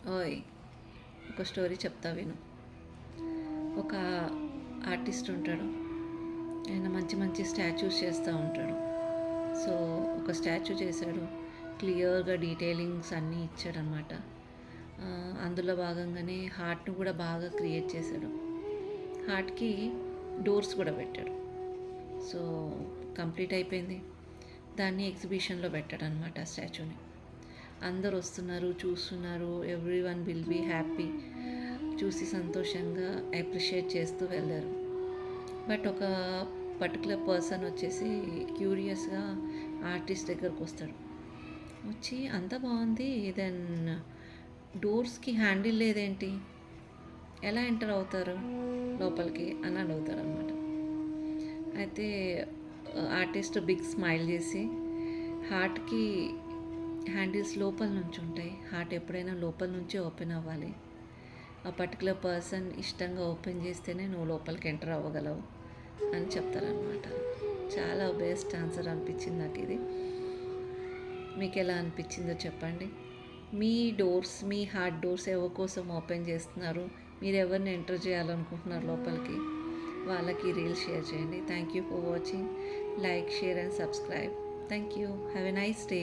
ఓయ్, ఒక స్టోరీ చెప్తా విను. ఒక ఆర్టిస్ట్ ఉంటాడు. ఆయన మంచి మంచి స్టాచ్యూస్ చేస్తూ ఉంటాడు. సో ఒక స్టాచ్యూ చేశాడు. క్లియర్గా డీటెయిలింగ్స్ అన్నీ ఇచ్చాడనమాట. అందులో భాగంగానే హార్ట్ను కూడా బాగా క్రియేట్ చేశాడు. హార్ట్కి డోర్స్ కూడా పెట్టాడు. సో కంప్లీట్ అయిపోయింది. దాన్ని ఎగ్జిబిషన్లో పెట్టాడు అనమాట ఆ స్టాచ్యూని. అందరు వస్తున్నారు, చూస్తున్నారు. Everyone will be happy. చూసి సంతోషంగా అప్రిషియేట్ చేస్తూ వెళ్ళారు. బట్ ఒక పర్టికులర్ పర్సన్ వచ్చేసి క్యూరియస్గా ఆర్టిస్ట్ దగ్గరకు వస్తాడు. వచ్చి అంత బాగుంది, దెన్ డోర్స్కి హ్యాండిల్ లేదేంటి, ఎలా ఎంటర్ అవుతారు లోపలికి అని అడుగుతారు అనమాట. అయితే ఆర్టిస్ట్ బిగ్ స్మైల్ చేసి, హార్ట్కి హ్యాండిల్స్ లోపల నుంచి ఉంటాయి, హార్ట్ ఎప్పుడైనా లోపల నుంచి ఓపెన్ అవ్వాలి, ఆ పర్టికులర్ పర్సన్ ఇష్టంగా ఓపెన్ చేస్తేనే నువ్వు లోపలికి ఎంటర్ అవ్వగలవు అని చెప్తారనమాట. చాలా బెస్ట్ ఆన్సర్ అనిపించింది నాకు ఇది. మీకు ఎలా అనిపించిందో చెప్పండి. మీ డోర్స్, మీ హార్ట్ డోర్స్ ఎవరి కోసం ఓపెన్ చేస్తున్నారు, మీరు ఎవరిని ఎంటర్ చేయాలనుకుంటున్నారు లోపలికి, వాళ్ళకి రీల్ షేర్ చేయండి. Thank you for watching. Like, share and subscribe. Thank you. Have a nice day.